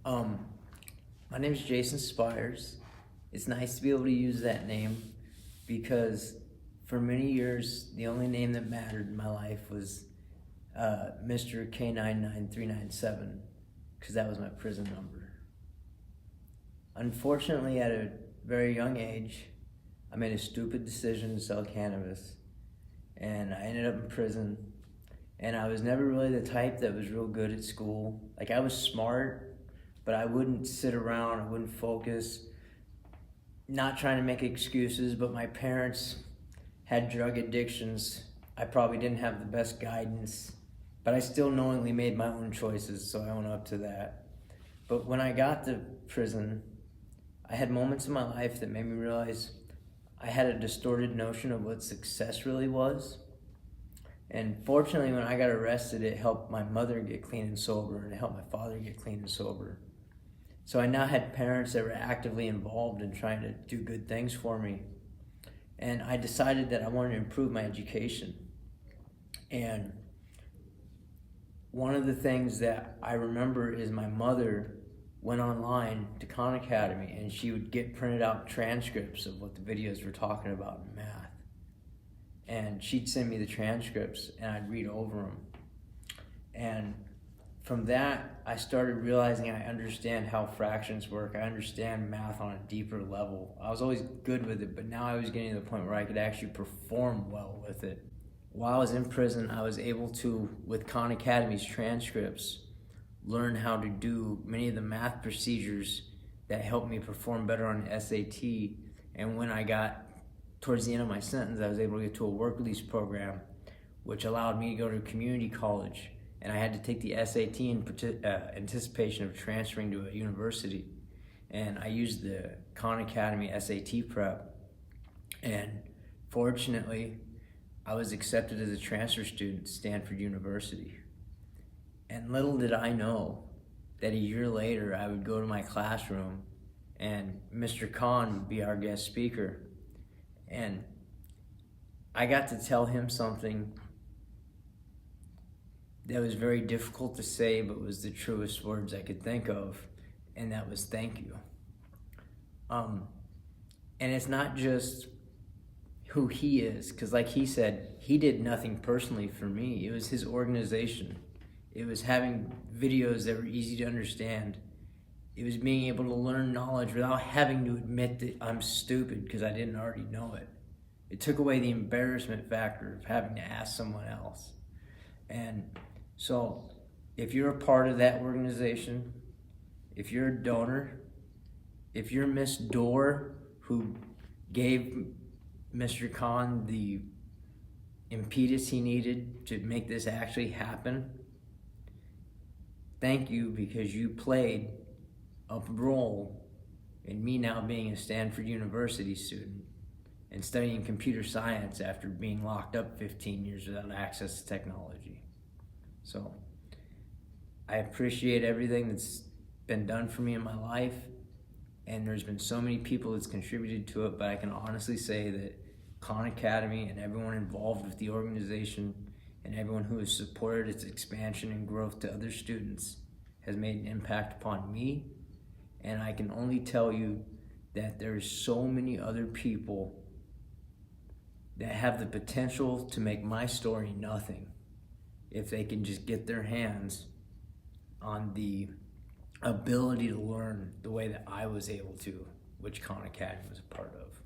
Um, my name is Jason Spyres. It's nice to be able to use that name because for many years, the only name that mattered in my life was Mr. K99397 because that was my prison number. Unfortunately, at a very young age, I made a stupid decision to sell cannabis and I ended up in prison. And I was never really the type that was real good at school. Like, I was smart, but I wouldn't sit around, I wouldn't focus, not trying to make excuses, but my parents had drug addictions. I probably didn't have the best guidance, but I still knowingly made my own choices, so I own up to that. But when I got to prison, I had moments in my life that made me realize I had a distorted notion of what success really was. And fortunately, when I got arrested, it helped my mother get clean and sober, and it helped my father get clean and sober. So I now had parents that were actively involved in trying to do good things for me. And I decided that I wanted to improve my education. And one of the things that I remember is my mother went online to Khan Academy, and she would get printed out transcripts of what the videos were talking about in math. And she'd send me the transcripts and I'd read over them. And from that, I started realizing I understand how fractions work. I understand math on a deeper level. I was always good with it, but now I was getting to the point where I could actually perform well with it. While I was in prison, I was able to, with Khan Academy's transcripts, learn how to do many of the math procedures that helped me perform better on SAT. And when I got towards the end of my sentence, I was able to get to a work release program, which allowed me to go to community college. And I had to take the SAT in anticipation of transferring to a university. And I used the Khan Academy SAT prep. And fortunately, I was accepted as a transfer student to Stanford University. And little did I know that a year later, I would go to my classroom and Mr. Khan would be our guest speaker. And I got to tell him something that was very difficult to say, but was the truest words I could think of, and that was thank you. And it's not just who he is, because like he said, he did nothing personally for me. It was his organization. It was having videos that were easy to understand. It was being able to learn knowledge without having to admit that I'm stupid because I didn't already know it. It took away the embarrassment factor of having to ask someone else. And so if you're a part of that organization, if you're a donor, if you're Miss Door who gave Mr. Khan the impetus he needed to make this actually happen, thank you, because you played a role in me now being a Stanford University student and studying computer science after being locked up 15 years without access to technology. So I appreciate everything that's been done for me in my life, and there's been so many people that's contributed to it, but I can honestly say that Khan Academy and everyone involved with the organization and everyone who has supported its expansion and growth to other students has made an impact upon me. And I can only tell you that there's so many other people that have the potential to make my story nothing if they can just get their hands on the ability to learn the way that I was able to, which Khan Academy was a part of.